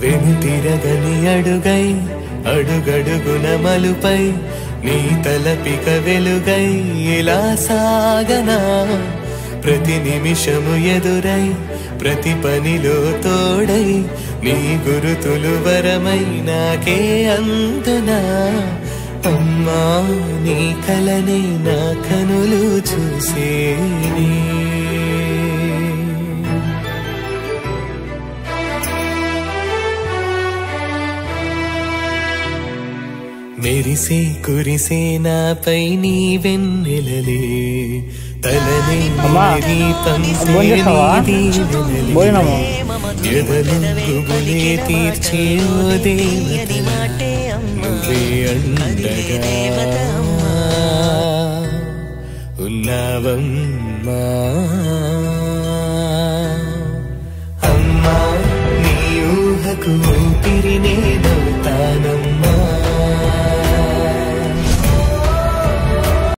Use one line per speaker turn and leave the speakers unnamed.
వెనుతిరగని అడుగై అడుగడుగున మలుపై నీ తలపిక వెలుగై ఇలా సాగనా ప్రతి నిమిషము ఎదురై ప్రతి పనిలో తోడై నీ గురుతులు వరమై నాకే అందునా అమ్మా నీ కలనే నా కనులు చూసేనే మెరిసే కురిసే నాపై నీ వెన్నెలలే తలనే ఎదలుగుబులే తీర్చే ఓ దేవత నువ్వే అండగా ఉన్నావమ్మా అమ్మా నీ ఊహకు ఊపిరినే